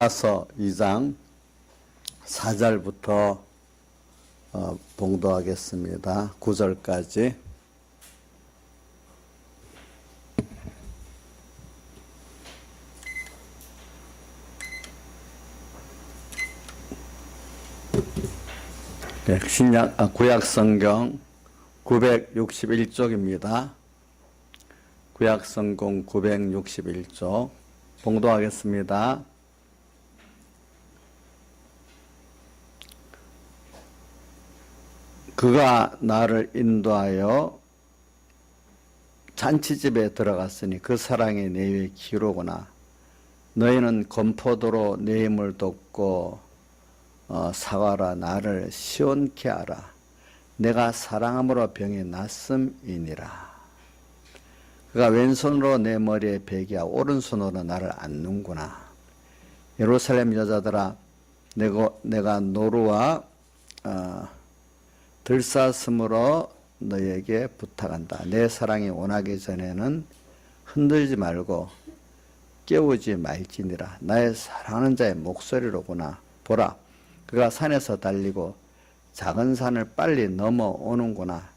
야서 2장 4절부터 봉독하겠습니다. 9절까지. 구약성경 961쪽입니다. 구약성경 961쪽 봉독하겠습니다. 그가 나를 인도하여 잔치집에 들어갔으니 그 사랑이 내 위에 기로구나. 너희는 건포도로 내 힘을 돕고 사과라. 나를 시원케 하라. 내가 사랑함으로 병이 낫음이니라. 그가 왼손으로 내 머리에 베기하고 오른손으로 나를 안는구나. 예루살렘 여자들아, 내가 노루와 들사슴으로 너에게 부탁한다. 내 사랑이 원하기 전에는 흔들지 말고 깨우지 말지니라. 나의 사랑하는 자의 목소리로구나. 보라, 그가 산에서 달리고 작은 산을 빨리 넘어오는구나.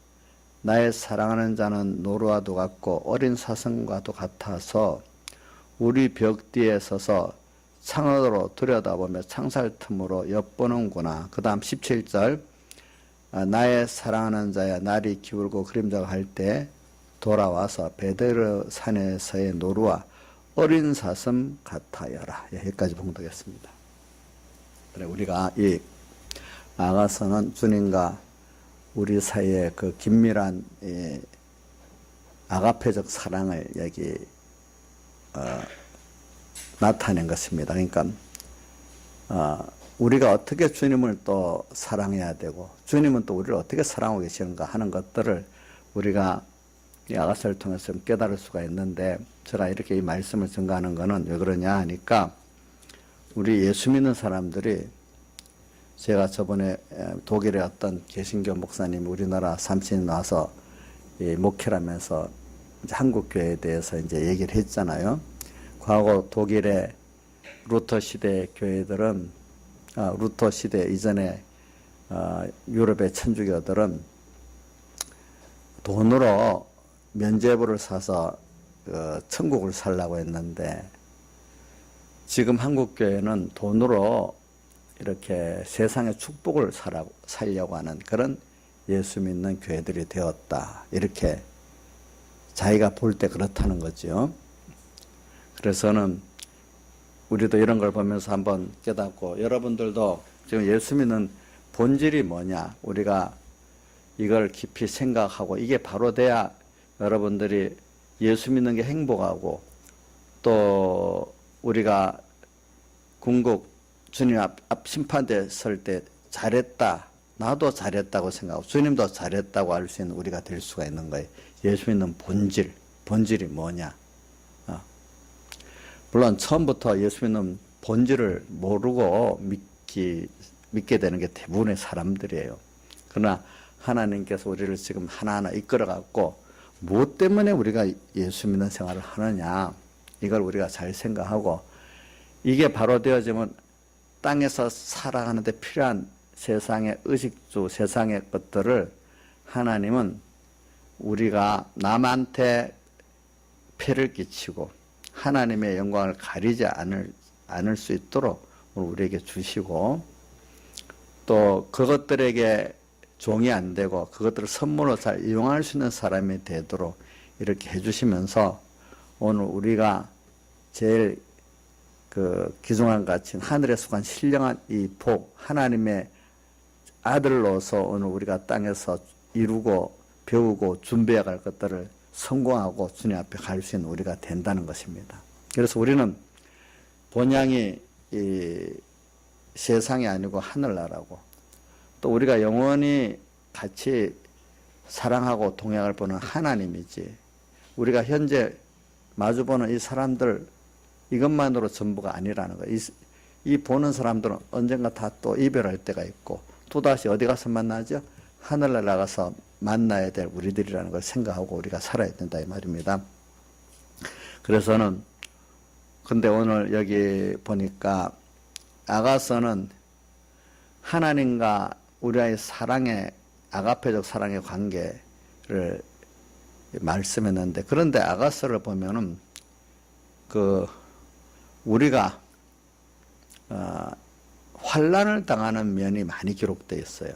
나의 사랑하는 자는 노루와도 같고 어린 사슴과도 같아서 우리 벽 뒤에 서서 창으로 들여다보며 창살 틈으로 엿보는구나. 그 다음 17절. 나의 사랑하는 자야, 날이 기울고 그림자가 할 때 돌아와서 베드르 산에서의 노루와 어린 사슴 같아여라. 여기까지 봉독했습니다. 그래, 우리가 이 아가서는 주님과 우리 사이의 그 긴밀한 아가페적 사랑을 여기 나타낸 것입니다. 그러니까 우리가 어떻게 주님을 또 사랑해야 되고 주님은 또 우리를 어떻게 사랑하고 계시는가 하는 것들을 우리가 이 아가서를 통해서 깨달을 수가 있는데, 제가 이렇게 이 말씀을 증거하는 것은 왜 그러냐 하니까, 우리 예수 믿는 사람들이, 제가 저번에 독일의 어떤 개신교 목사님이 우리나라 삼신에 나와서 목회를 하면서 한국 교회에 대해서 이제 얘기를 했잖아요. 과거 독일의 루터 시대 교회들은, 루터 시대 이전에 유럽의 천주교들은 돈으로 면죄부를 사서 천국을 살라고 했는데, 지금 한국교회는 돈으로 이렇게 세상의 축복을 살려고 하는 그런 예수 믿는 교회들이 되었다. 이렇게 자기가 볼 때 그렇다는 거죠. 그래서는 우리도 이런 걸 보면서 한번 깨닫고, 여러분들도 지금 예수 믿는 본질이 뭐냐, 우리가 이걸 깊이 생각하고 이게 바로 돼야 여러분들이 예수 믿는 게 행복하고, 또 우리가 궁극 주님 앞 심판대 설 때 잘했다, 나도 잘했다고 생각하고 주님도 잘했다고 할 수 있는 우리가 될 수가 있는 거예요. 예수 믿는 본질이 뭐냐. 물론 처음부터 예수 믿는 본질을 모르고 믿게 되는 게 대부분의 사람들이에요. 그러나 하나님께서 우리를 지금 하나하나 이끌어갖고 무엇 때문에 우리가 예수 믿는 생활을 하느냐, 이걸 우리가 잘 생각하고, 이게 바로 되어지면 땅에서 살아가는데 필요한 세상의 의식주, 세상의 것들을 하나님은 우리가 남한테 폐를 끼치고 하나님의 영광을 가리지 않을 수 있도록 우리에게 주시고, 또 그것들에게 종이 안 되고 그것들을 선물로 잘 이용할 수 있는 사람이 되도록 이렇게 해주시면서, 오늘 우리가 제일 귀중한 가치인 하늘에 속한 신령한 이 복, 하나님의 아들로서 오늘 우리가 땅에서 이루고 배우고 준비해 갈 것들을 성공하고 주님 앞에 갈 수 있는 우리가 된다는 것입니다. 그래서 우리는 본향이 이 세상이 아니고 하늘나라고, 또 우리가 영원히 같이 사랑하고 동행을 보는 하나님이지, 우리가 현재 마주보는 이 사람들 이것만으로 전부가 아니라는 거예요. 이 보는 사람들은 언젠가 다 또 이별할 때가 있고, 또다시 어디 가서 만나죠? 하늘나라 나가서 만나야 될 우리들이라는 걸 생각하고 우리가 살아야 된다 이 말입니다. 그래서는 근데 오늘 여기 보니까 아가서는 하나님과 우리의 사랑의 아가페적 사랑의 관계를 말씀했는데, 그런데 아가서를 보면은 우리가 환난을 당하는 면이 많이 기록되어 있어요.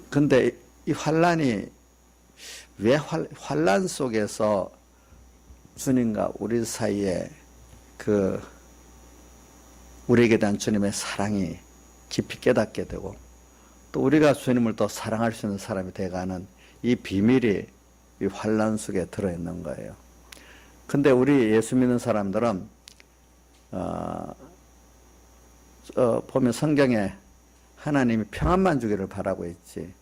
근데 이 환난이 왜 환난 속에서 주님과 우리 사이에 우리에게 대한 주님의 사랑이 깊이 깨닫게 되고, 또 우리가 주님을 더 사랑할 수 있는 사람이 되어가는 이 비밀이 이 환난 속에 들어있는 거예요. 근데 우리 예수 믿는 사람들은 보면 성경에 하나님이 평안만 주기를 바라고 있지.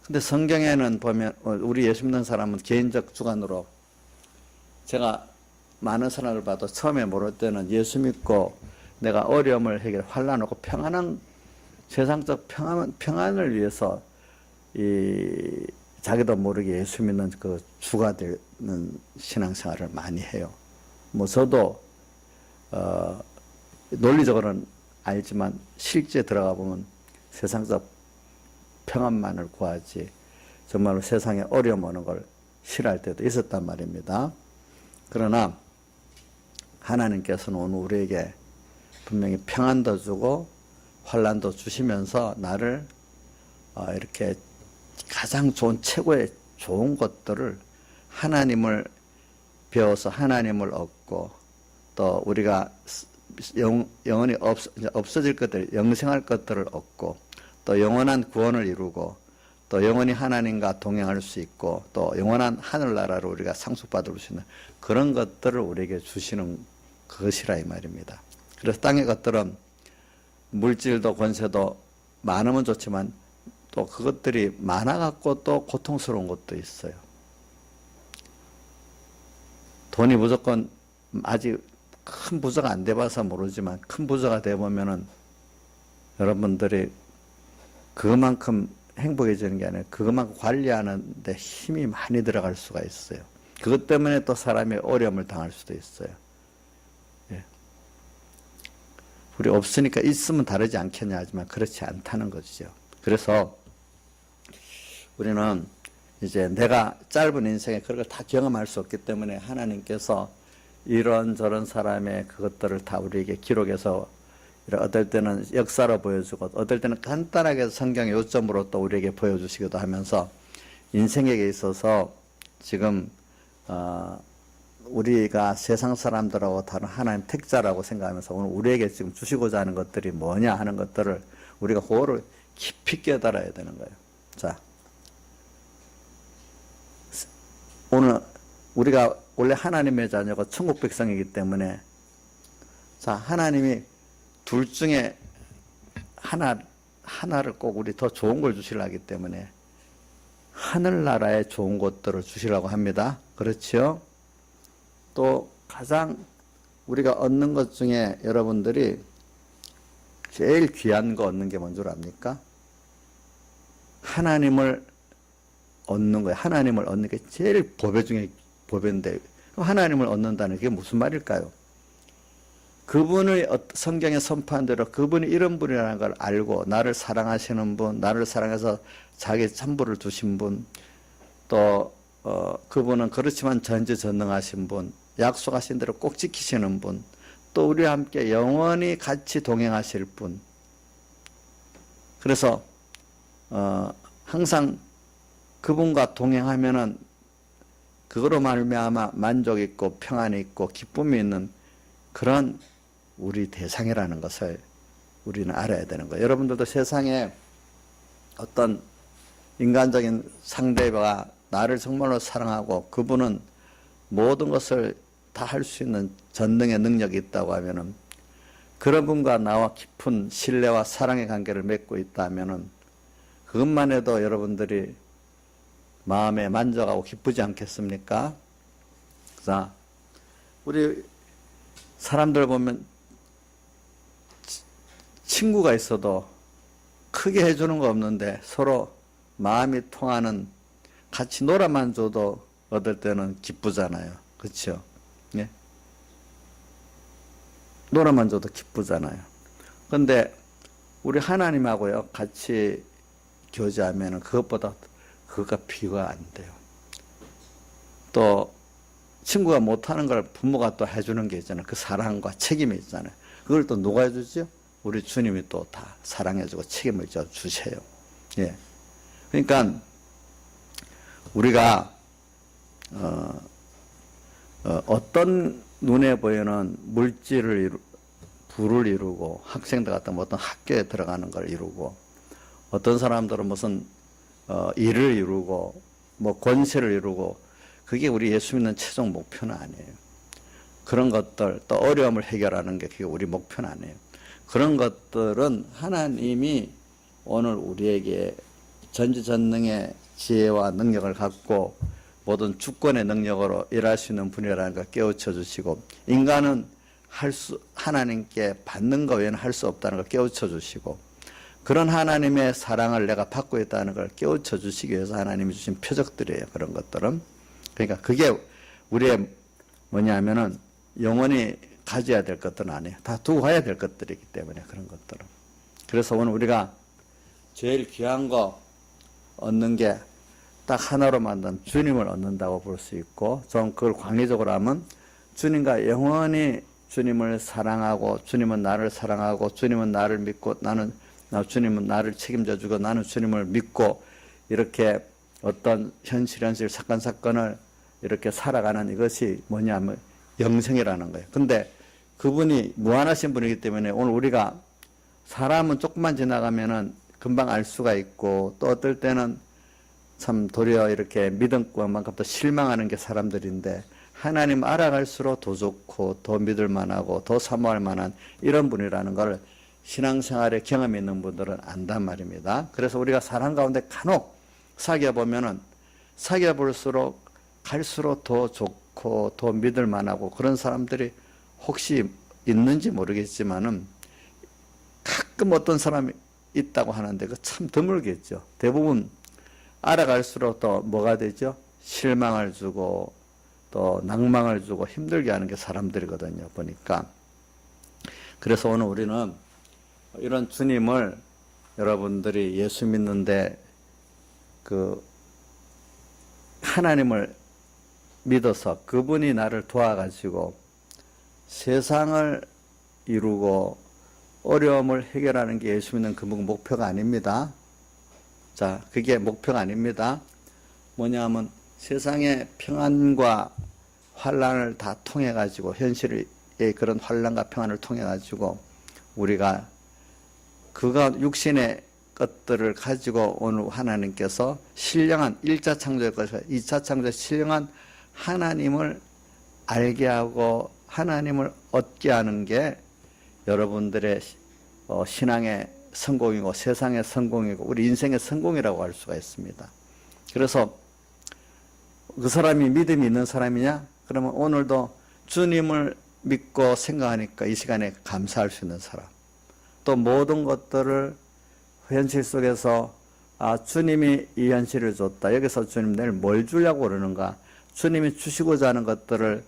근데 성경에는 보면 우리 예수 믿는 사람은 개인적 주관으로, 제가 많은 사람을 봐도 처음에 모를 때는 예수 믿고 내가 어려움을 해결, 환난하고 평안한 세상적 평안을 위해서 자기도 모르게 예수 믿는 주가 되는 신앙생활을 많이 해요. 뭐 저도 논리적으로는 알지만 실제 들어가 보면 세상적 평안만을 구하지 정말로 세상에 어려움 오는 걸 싫어할 때도 있었단 말입니다. 그러나 하나님께서는 오늘 우리에게 분명히 평안도 주고 환난도 주시면서 나를 이렇게 가장 좋은, 최고의 좋은 것들을, 하나님을 배워서 하나님을 얻고, 또 우리가 영원히 없어질 것들, 영생할 것들을 얻고, 또 영원한 구원을 이루고, 또 영원히 하나님과 동행할 수 있고, 또 영원한 하늘나라로 우리가 상속받을 수 있는 그런 것들을 우리에게 주시는 것이라 이 말입니다. 그래서 땅의 것들은 물질도 권세도 많으면 좋지만 또 그것들이 많아갖고 또 고통스러운 것도 있어요. 돈이 무조건, 아직 큰 부자가 안 돼봐서 모르지만 큰 부자가 돼보면은 여러분들이 그만큼 행복해지는 게 아니라 그것만큼 관리하는 데 힘이 많이 들어갈 수가 있어요. 그것 때문에 또 사람이 어려움을 당할 수도 있어요. 예. 우리 없으니까 있으면 다르지 않겠냐 하지만 그렇지 않다는 거죠. 그래서 우리는 이제 내가 짧은 인생에 그런 걸 다 경험할 수 없기 때문에 하나님께서 이런저런 사람의 그것들을 다 우리에게 기록해서 어떨 때는 역사로 보여주고, 어떨 때는 간단하게 성경의 요점으로 또 우리에게 보여주시기도 하면서 인생에 있어서 지금 우리가 세상 사람들하고 다른 하나님 택자라고 생각하면서 오늘 우리에게 지금 주시고자 하는 것들이 뭐냐 하는 것들을 우리가 그거를 깊이 깨달아야 되는 거예요. 자, 오늘 우리가 원래 하나님의 자녀가 천국 백성이기 때문에, 자, 하나님이 둘 중에 하나를 꼭 우리 더 좋은 걸 주시려 하기 때문에 하늘나라의 좋은 것들을 주시라고 합니다. 그렇죠? 또 가장 우리가 얻는 것 중에 여러분들이 제일 귀한 거 얻는 게 뭔 줄 압니까? 하나님을 얻는 거예요. 하나님을 얻는 게 제일 보배 중에 보배인데, 하나님을 얻는다는 게 무슨 말일까요? 그분의 성경에 선포한 대로 그분이 이런 분이라는 걸 알고 나를 사랑하시는 분, 나를 사랑해서 자기 전부를 두신 분, 또 그분은 그렇지만 전지전능하신 분, 약속하신 대로 꼭 지키시는 분, 또 우리와 함께 영원히 같이 동행하실 분. 그래서 항상 그분과 동행하면은 그거로 말미암아 만족 있고 평안이 있고 기쁨이 있는 그런 우리 대상이라는 것을 우리는 알아야 되는 거예요. 여러분들도 세상에 어떤 인간적인 상대가 나를 정말로 사랑하고 그분은 모든 것을 다 할 수 있는 전능의 능력이 있다고 하면은, 그런 분과 나와 깊은 신뢰와 사랑의 관계를 맺고 있다 하면은 그것만 해도 여러분들이 마음에 만족하고 기쁘지 않겠습니까? 자, 우리 사람들 보면 친구가 있어도 크게 해주는 거 없는데 서로 마음이 통하는, 같이 놀아만 줘도 얻을 때는 기쁘잖아요. 그렇죠? 예? 놀아만 줘도 기쁘잖아요. 근데 우리 하나님하고요 같이 교제하면 그것보다 그거가 비교가 안 돼요. 또 친구가 못하는 걸 부모가 또 해주는 게 있잖아요. 그 사랑과 책임이 있잖아요. 그걸 또 누가 해주죠? 우리 주님이 또 다 사랑해주고 책임을 주세요. 예. 그러니까 우리가 어떤 눈에 보이는 물질을 부를 이루고 학생들 같은 어떤 학교에 들어가는 걸 이루고 어떤 사람들은 무슨 일을 이루고 뭐 권세를 이루고 그게 우리 예수 믿는 최종 목표는 아니에요. 그런 것들 또 어려움을 해결하는 게 그게 우리 목표는 아니에요. 그런 것들은 하나님이 오늘 우리에게 전지전능의 지혜와 능력을 갖고 모든 주권의 능력으로 일할 수 있는 분이라는 걸 깨우쳐 주시고 인간은 하나님께 받는 것 외에는 할 수 없다는 걸 깨우쳐 주시고 그런 하나님의 사랑을 내가 받고 있다는 걸 깨우쳐 주시기 위해서 하나님이 주신 표적들이에요. 그런 것들은. 그러니까 그게 우리의 뭐냐면은 영원히 가져야 될 것들은 아니에요. 다 두고 가야 될 것들이기 때문에 그런 것들은. 그래서 오늘 우리가 제일 귀한 거 얻는 게 딱 하나로 만든 주님을 얻는다고 볼 수 있고 전 그걸 광의적으로 하면 주님과 영원히 주님을 사랑하고 주님은 나를 사랑하고 주님은 나를 믿고 주님은 나를 책임져 주고 나는 주님을 믿고 이렇게 어떤 현실 사건을 이렇게 살아가는 이것이 뭐냐면 영생이라는 거예요. 근데 그분이 무한하신 분이기 때문에 오늘 우리가 사람은 조금만 지나가면은 금방 알 수가 있고 또 어떨 때는 참 도리어 이렇게 믿음만큼 더 실망하는 게 사람들인데 하나님 알아갈수록 더 좋고 더 믿을 만하고 더 사모할 만한 이런 분이라는 걸 신앙생활에 경험이 있는 분들은 안단 말입니다. 그래서 우리가 사람 가운데 간혹 사귀어보면은 사귀어볼수록 갈수록 더 좋고 더 믿을 만하고 그런 사람들이 혹시 있는지 모르겠지만은 가끔 어떤 사람이 있다고 하는데 그 참 드물겠죠. 대부분 알아갈수록 또 뭐가 되죠? 실망을 주고 또 낭망을 주고 힘들게 하는 게 사람들이거든요. 보니까. 그래서 오늘 우리는 이런 주님을 여러분들이 예수 믿는데 그 하나님을 믿어서 그분이 나를 도와가지고 세상을 이루고 어려움을 해결하는 게 예수 믿는 그 목표가 아닙니다. 자, 그게 목표가 아닙니다. 뭐냐면 세상의 평안과 환란을 다 통해 가지고 현실의 그런 환란과 평안을 통해 가지고 우리가 그가 육신의 것들을 가지고 오늘 하나님께서 신령한 1차 창조의 것과 2차 창조의 신령한 하나님을 알게 하고 하나님을 얻게 하는 게 여러분들의 신앙의 성공이고 세상의 성공이고 우리 인생의 성공이라고 할 수가 있습니다. 그래서 그 사람이 믿음이 있는 사람이냐? 그러면 오늘도 주님을 믿고 생각하니까 이 시간에 감사할 수 있는 사람. 또 모든 것들을 현실 속에서 주님이 이 현실을 줬다. 여기서 주님 내일 뭘 주려고 그러는가? 주님이 주시고자 하는 것들을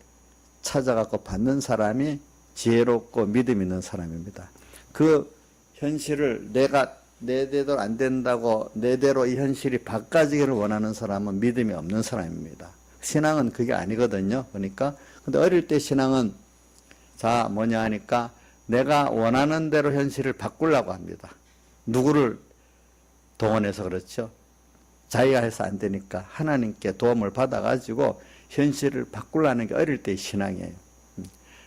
찾아갖고 받는 사람이 지혜롭고 믿음 있는 사람입니다. 그 현실을 내가 내 대로 안 된다고 내 대로 이 현실이 바꿔지기를 원하는 사람은 믿음이 없는 사람입니다. 신앙은 그게 아니거든요. 그러니까 근데 어릴 때 신앙은 뭐냐 하니까 내가 원하는 대로 현실을 바꾸려고 합니다. 누구를 동원해서 그렇죠. 자기가 해서 안 되니까 하나님께 도움을 받아가지고 현실을 바꾸려는 게 어릴 때의 신앙이에요.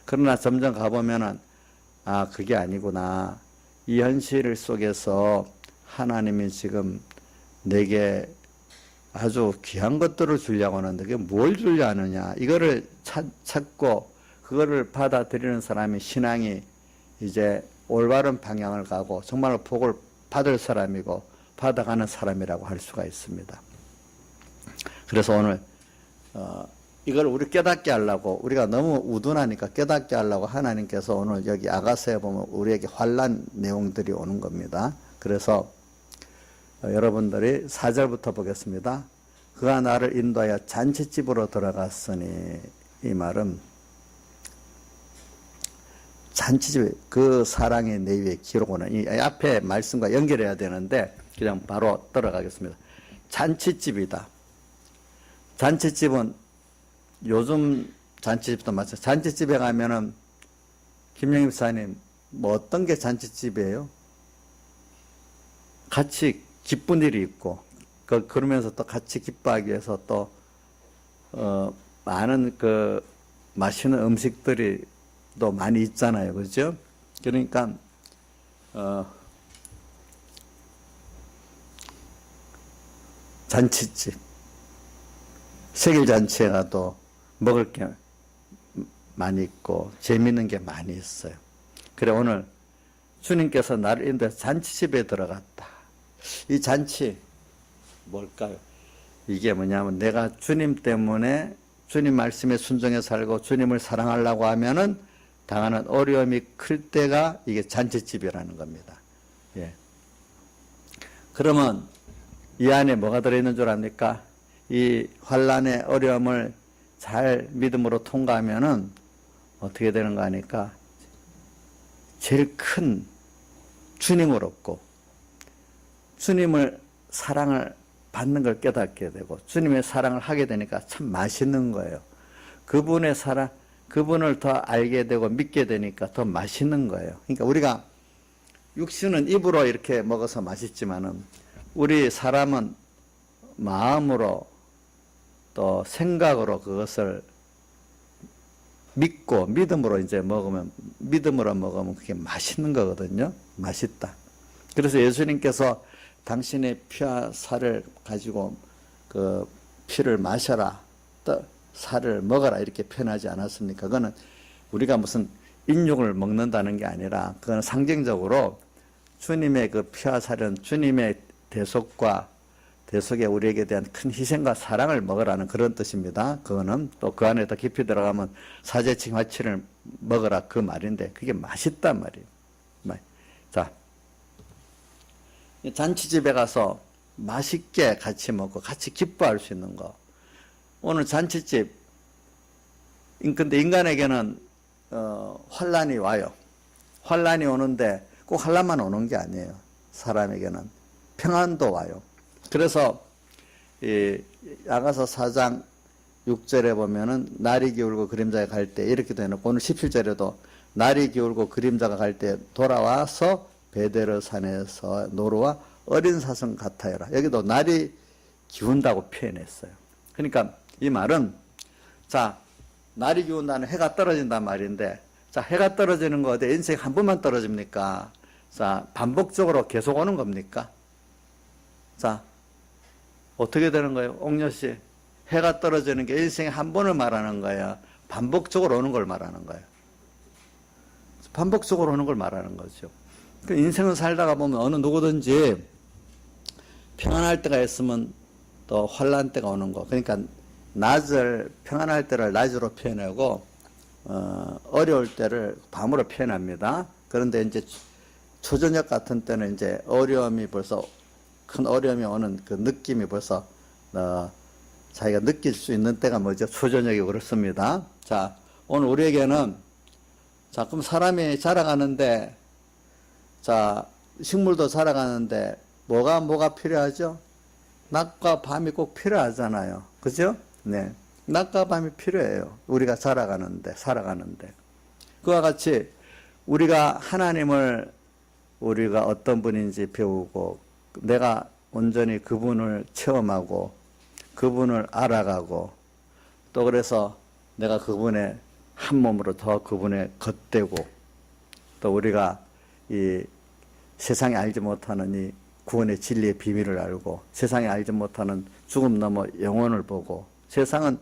그러나 점점 가보면은 그게 아니구나. 이 현실 속에서 하나님이 지금 내게 아주 귀한 것들을 주려고 하는데 그게 뭘 주려 하느냐. 이거를 찾고 그거를 받아들이는 사람이 신앙이 이제 올바른 방향을 가고 정말로 복을 받을 사람이고 받아가는 사람이라고 할 수가 있습니다. 그래서 오늘 이걸 우리 깨닫게 하려고 우리가 너무 우둔하니까 깨닫게 하려고 하나님께서 오늘 여기 아가서에 보면 우리에게 환난 내용들이 오는 겁니다. 그래서 여러분들이 4절부터 보겠습니다. 그가 나를 인도하여 잔치집으로 들어갔으니 이 말은 잔치집에 그 사랑의 내위의 기록은 이 앞에 말씀과 연결해야 되는데 그냥 바로 들어가겠습니다. 잔치집이다. 잔치집은 요즘 잔치집도 마찬가지. 잔치집에 가면은 김영임 사님 뭐 어떤 게 잔치집이에요? 같이 기쁜 일이 있고 그러면서 또 같이 기뻐하기 위해서 또 많은 그 맛있는 음식들이 또 많이 있잖아요, 그죠? 그러니까 잔치집, 생일 잔치에 가도 먹을 게 많이 있고 재미있는 게 많이 있어요. 그래 오늘 주님께서 나를 인도해서 잔치집에 들어갔다. 이 잔치 뭘까요? 이게 뭐냐면 내가 주님 때문에 주님 말씀에 순종해 살고 주님을 사랑하려고 하면은 당하는 어려움이 클 때가 이게 잔치집이라는 겁니다. 예. 그러면 이 안에 뭐가 들어있는 줄 압니까? 이 환난의 어려움을 잘 믿음으로 통과하면은 어떻게 되는 거 아니까? 제일 큰 주님을 얻고 주님을 사랑을 받는 걸 깨닫게 되고 주님의 사랑을 하게 되니까 참 맛있는 거예요. 그분의 사랑, 그분을 더 알게 되고 믿게 되니까 더 맛있는 거예요. 그러니까 우리가 육신은 입으로 이렇게 먹어서 맛있지만은 우리 사람은 마음으로 또 생각으로 그것을 믿고 믿음으로 이제 먹으면 믿음으로 먹으면 그게 맛있는 거거든요. 맛있다. 그래서 예수님께서 당신의 피와 살을 가지고 그 피를 마셔라, 또 살을 먹어라 이렇게 표현하지 않았습니까? 그거는 우리가 무슨 인육을 먹는다는 게 아니라 그건 상징적으로 주님의 그 피와 살은 주님의 대속과 대속에 우리에게 대한 큰 희생과 사랑을 먹으라는 그런 뜻입니다. 그거는 또 그 안에 더 깊이 들어가면 사제칭화치를 먹으라 그 말인데 그게 맛있단 말이에요. 자, 잔치집에 가서 맛있게 같이 먹고 같이 기뻐할 수 있는 거. 오늘 잔치집, 근데 인간에게는 환난이 와요. 환난이 오는데 꼭 환난만 오는 게 아니에요. 사람에게는 평안도 와요. 그래서 이 야가서 4장 6절에 보면은 날이 기울고 그림자가 갈 때 이렇게 되어놓고 오늘 17절에도 날이 기울고 그림자가 갈 때 돌아와서 베데르 산에서 노루와 어린 사슴 같아요라. 여기도 날이 기운다고 표현했어요. 그러니까 이 말은 자 날이 기운다는 해가 떨어진단 말인데 자 해가 떨어지는 거 어디 인생 한 번만 떨어집니까? 자 반복적으로 계속 오는 겁니까? 자 어떻게 되는 거예요? 옥녀씨 해가 떨어지는 게 인생에 한 번을 말하는 거야? 반복적으로 오는 걸 말하는 거예요? 반복적으로 오는 걸 말하는 거죠. 그 인생을 살다가 보면 어느 누구든지 평안할 때가 있으면 또 환난 때가 오는 거. 그러니까 낮을 평안할 때를 낮으로 표현하고 어려울 때를 밤으로 표현합니다. 그런데 이제 초저녁 같은 때는 이제 어려움이 벌써 큰 어려움이 오는 그 느낌이 벌써 자기가 느낄 수 있는 때가 뭐죠? 초저녁이 그렇습니다. 자 오늘 우리에게는 자 그럼 사람이 자라가는데 자 식물도 자라가는데 뭐가 필요하죠? 낮과 밤이 꼭 필요하잖아요. 그죠? 네. 낮과 밤이 필요해요. 우리가 살아가는데. 그와 같이 우리가 하나님을 우리가 어떤 분인지 배우고 내가 온전히 그분을 체험하고 그분을 알아가고 또 그래서 내가 그분의 한 몸으로 더 그분의 겉되고 또 우리가 이 세상에 알지 못하는 이 구원의 진리의 비밀을 알고 세상에 알지 못하는 죽음 넘어 영혼을 보고 세상은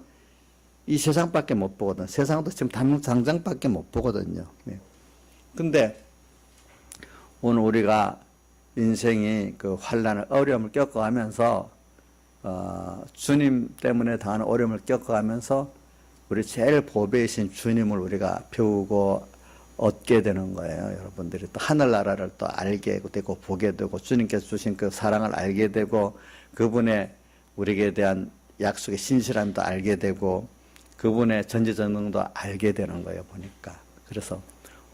이 세상밖에 못 보거든. 세상도 지금 당장밖에 못 보거든요. 근데 오늘 우리가 인생이 그 환난을 어려움을 겪어가면서 주님 때문에 당하는 어려움을 겪어가면서 우리 제일 보배이신 주님을 우리가 배우고 얻게 되는 거예요. 여러분들이 또 하늘나라를 또 알게 되고 보게 되고 주님께서 주신 그 사랑을 알게 되고 그분의 우리에게 대한 약속의 신실함도 알게 되고 그분의 전지전능도 알게 되는 거예요. 보니까. 그래서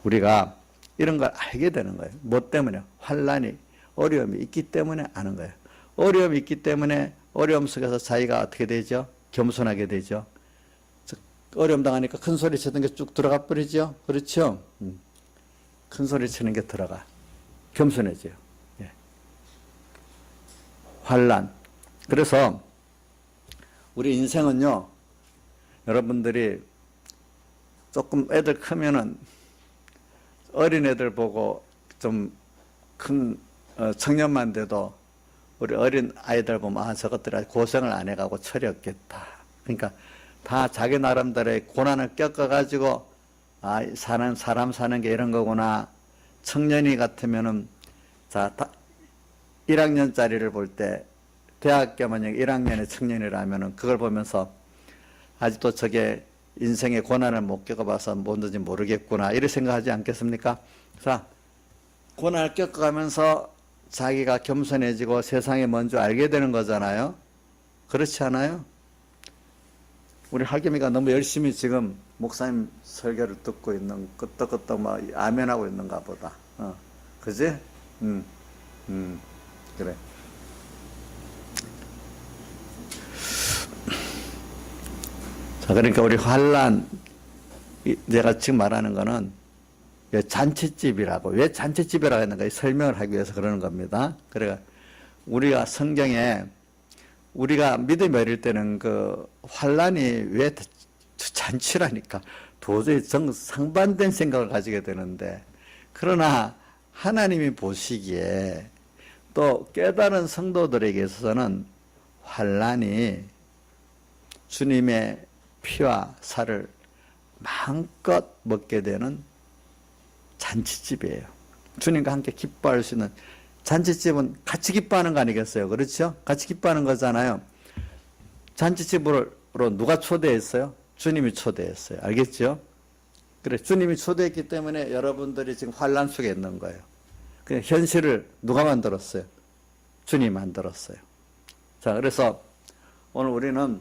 우리가 이런 걸 알게 되는 거예요. 뭐 때문에? 환란이, 어려움이 있기 때문에 아는 거예요. 어려움이 있기 때문에 어려움 속에서 자기가 어떻게 되죠? 겸손하게 되죠. 어려움 당하니까 큰 소리 치는 게 쭉 들어가 버리죠. 그렇죠? 큰 소리 치는 게 들어가. 겸손해져요. 예. 환란. 그래서 우리 인생은요, 여러분들이 조금 애들 크면은 어린 애들 보고 좀 큰 청년만 돼도 우리 어린 아이들 보면 아, 저것들이 고생을 안 해가고 철이 없겠다. 그러니까 다 자기 나름대로의 고난을 겪어가지고 아, 사람 사는 게 이런 거구나. 청년이 같으면은 자, 1학년짜리를 볼 때 대학교 만약 1학년의 청년이라면은 그걸 보면서 아직도 저게 인생의 고난을 못 겪어봐서 뭔지 모르겠구나. 이렇게 생각하지 않겠습니까? 자, 고난을 겪어가면서 자기가 겸손해지고 세상에 뭔지 알게 되는 거잖아요. 그렇지 않아요? 우리 하겸이가 너무 열심히 지금 목사님 설교를 듣고 있는, 끄떡끄떡 막 아멘하고 있는가 보다. 그지? 그래. 자, 그러니까 우리 환란, 내가 지금 말하는 거는 잔치집이라고. 왜 잔치집이라고 했는가? 설명을 하기 위해서 그러는 겁니다. 그래가 우리가 성경에 우리가 믿음이 어릴 때는 그 환란이 왜 잔치라니까 도저히 상반된 생각을 가지게 되는데, 그러나 하나님이 보시기에 또 깨달은 성도들에게 있어서는 환란이 주님의 피와 살을 마음껏 먹게 되는 잔치집이에요. 주님과 함께 기뻐할 수 있는 잔치집은 같이 기뻐하는 거 아니겠어요? 그렇죠? 같이 기뻐하는 거잖아요. 잔치집으로 누가 초대했어요? 주님이 초대했어요. 알겠죠? 그래, 주님이 초대했기 때문에 여러분들이 지금 환란 속에 있는 거예요. 그냥 현실을 누가 만들었어요? 주님이 만들었어요. 자, 그래서 오늘 우리는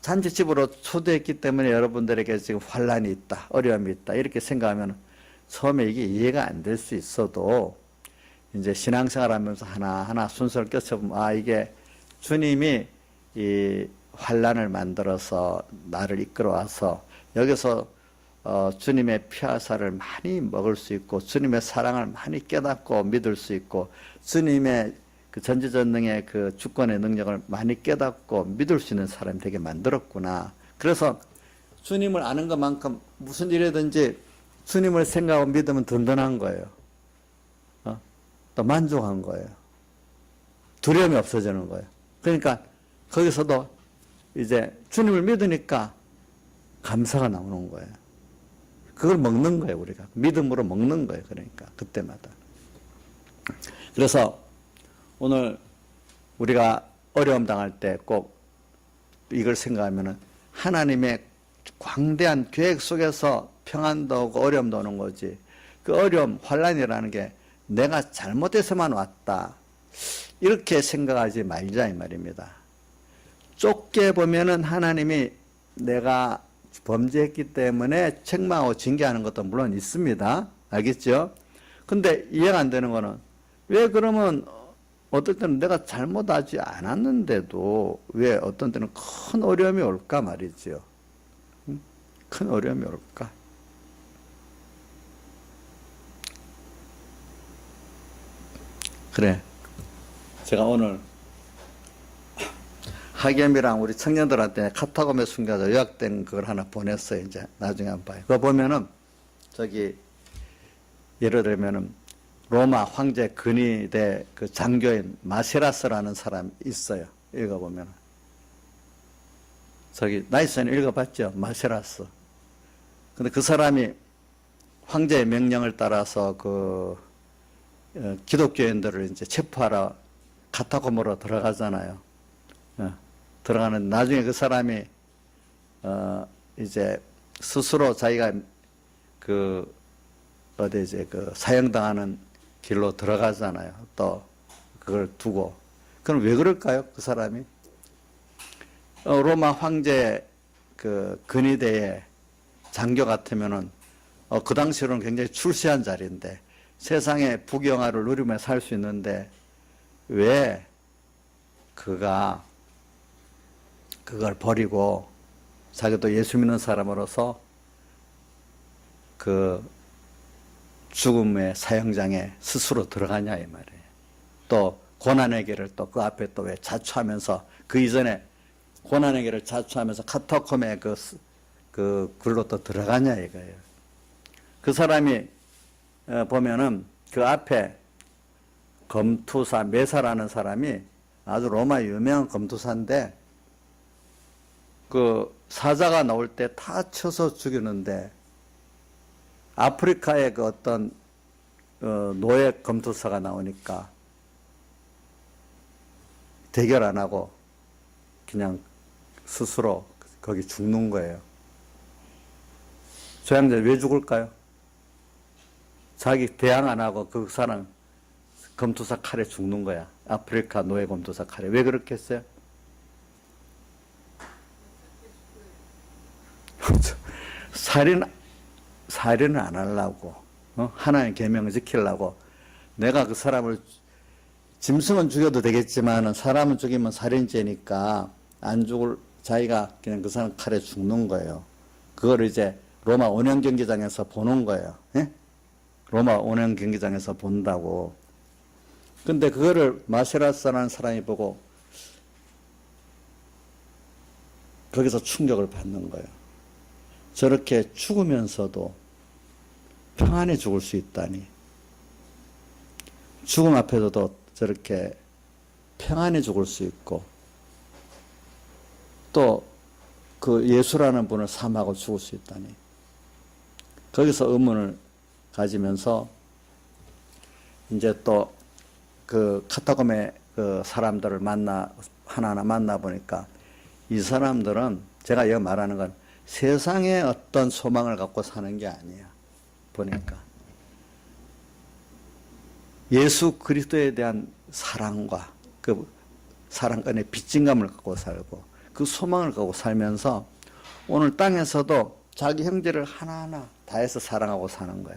잔치집으로 초대했기 때문에 여러분들에게 지금 환란이 있다, 어려움이 있다, 이렇게 생각하면 처음에 이게 이해가 안 될 수 있어도 이제 신앙생활 하면서 하나하나 순서를 껴쳐보면 아, 이게 주님이 이 환란을 만들어서 나를 이끌어와서 여기서 주님의 피와 살을 많이 먹을 수 있고 주님의 사랑을 많이 깨닫고 믿을 수 있고 주님의 그 전지전능의 그 주권의 능력을 많이 깨닫고 믿을 수 있는 사람이 되게 만들었구나. 그래서 주님을 아는 것만큼 무슨 일이든지 주님을 생각하고 믿으면 든든한 거예요. 또 만족한 거예요. 두려움이 없어지는 거예요. 그러니까 거기서도 이제 주님을 믿으니까 감사가 나오는 거예요. 그걸 먹는 거예요, 우리가. 믿음으로 먹는 거예요. 그러니까 그때마다. 그래서 오늘 우리가 어려움 당할 때 꼭 이걸 생각하면은 하나님의 광대한 계획 속에서 평안도 오고 어려움도 오는 거지. 그 어려움, 환란이라는 게 내가 잘못해서만 왔다, 이렇게 생각하지 말자 이 말입니다. 좁게 보면은 하나님이 내가 범죄했기 때문에 책망하고 징계하는 것도 물론 있습니다. 알겠죠? 근데 이해가 안 되는 거는 왜 그러면 어떨 때는 내가 잘못하지 않았는데도 왜 어떤 때는 큰 어려움이 올까 말이죠. 큰 어려움이 올까? 그래, 제가 오늘 하겸이랑 우리 청년들한테 카타콤에 숨겨져 요약된 그걸 하나 보냈어요. 이제 나중에 한번 봐요. 그거 보면은 저기 예를 들면은 로마 황제 근위대 그 장교인 마세라스라는 사람이 있어요. 읽어보면 저기 나이스는 읽어봤죠? 마세라스. 근데 그 사람이 황제의 명령을 따라서 그 기독교인들을 이제 체포하러 카타콤으로 들어가잖아요. 들어가는 나중에 그 사람이 이제 스스로 자기가 그 어디 이제 그 사형당하는 길로 들어가잖아요. 또 그걸 두고. 그럼 왜 그럴까요? 그 사람이 로마 황제 그 근위대의 장교 같으면은 그 당시로는 굉장히 출세한 자리인데 세상의 부귀영화를 누리며 살 수 있는데 왜 그가 그걸 버리고 자기도 예수 믿는 사람으로서 그 죽음의 사형장에 스스로 들어가냐 이 말이에요. 또 고난의 길을 또 그 앞에 또 왜 자초하면서 그 이전에 고난의 길을 자초하면서 카타콤에 그 굴로 또 들어가냐 이거예요. 그 사람이 보면은 그 앞에 검투사 메사라는 사람이 아주 로마 유명한 검투사인데 그 사자가 나올 때 다 쳐서 죽이는데 아프리카의 그 어떤 노예 검투사가 나오니까 대결 안 하고 그냥 스스로 거기 죽는 거예요. 저 양자 왜 죽을까요? 자기 대항 안 하고 그 사람 검투사 칼에 죽는 거야. 아프리카 노예 검투사 칼에. 왜 그렇게 했어요? 살인을 안 하려고, 하나님 계명을 지키려고, 내가 그 사람을, 짐승은 죽여도 되겠지만, 사람은 죽이면 살인죄니까, 안 죽을, 자기가 그냥 그 사람 칼에 죽는 거예요. 그걸 이제 로마 온형 경기장에서 보는 거예요. 예? 로마 온형 경기장에서 본다고. 근데 그거를 마세라스라는 사람이 보고, 거기서 충격을 받는 거예요. 저렇게 죽으면서도 평안히 죽을 수 있다니. 죽음 앞에서도 저렇게 평안히 죽을 수 있고, 또 그 예수라는 분을 삼하고 죽을 수 있다니. 거기서 의문을 가지면서 이제 또 그 카타콤의 그 사람들을 하나하나 만나보니까 이 사람들은 제가 여기 말하는 건 세상에 어떤 소망을 갖고 사는 게 아니야. 보니까 예수 그리스도에 대한 사랑과 그 사랑권의 빚진감을 갖고 살고 그 소망을 갖고 살면서 오늘 땅에서도 자기 형제를 하나하나 다해서 사랑하고 사는 거야.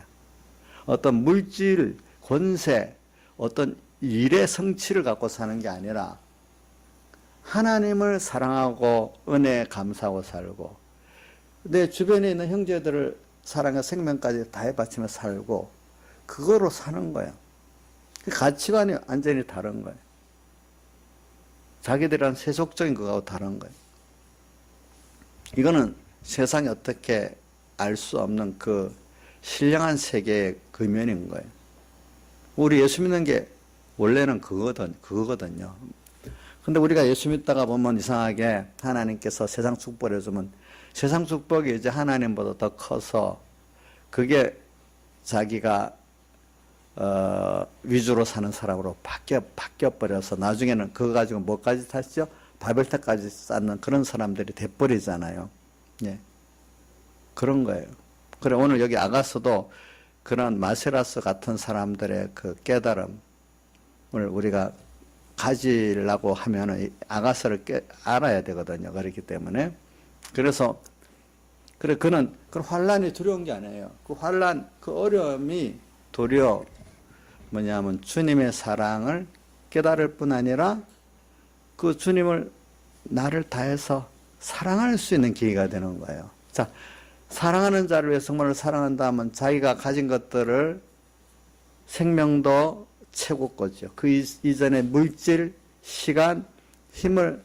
어떤 물질, 권세, 어떤 일의 성취를 갖고 사는 게 아니라 하나님을 사랑하고 은혜에 감사하고 살고 내 주변에 있는 형제들을 사랑과 생명까지 다해 바치며 살고 그거로 사는 거예요. 가치관이 완전히 다른 거예요. 자기들이란 세속적인 거하고 다른 거예요. 이거는 세상에 어떻게 알 수 없는 그 신령한 세계의 금연인 거예요. 우리 예수 믿는 게 원래는 그거거든요. 근데 우리가 예수 믿다가 보면 이상하게 하나님께서 세상 축복을 해주면 세상 축복이 이제 하나님보다 더 커서 그게 자기가 위주로 사는 사람으로 바뀌어버려서 나중에는 그거 가지고 뭐까지 탔죠? 바벨탑까지 쌓는 그런 사람들이 돼버리잖아요. 예. 그런 거예요. 그래, 오늘 여기 아가서도 그런 마세라스 같은 사람들의 그 깨달음을 우리가 가지려고 하면은 아가서를 알아야 되거든요. 그렇기 때문에. 그래서, 그래, 그는 그 환란이 두려운 게 아니에요. 그 환란, 그 어려움이 도리어 뭐냐면 주님의 사랑을 깨달을 뿐 아니라 그 주님을 나를 다해서 사랑할 수 있는 기회가 되는 거예요. 자, 사랑하는 자를 위해 정말로 사랑한다 하면 자기가 가진 것들을 생명도 최고 거죠. 그 이전에 물질, 시간, 힘을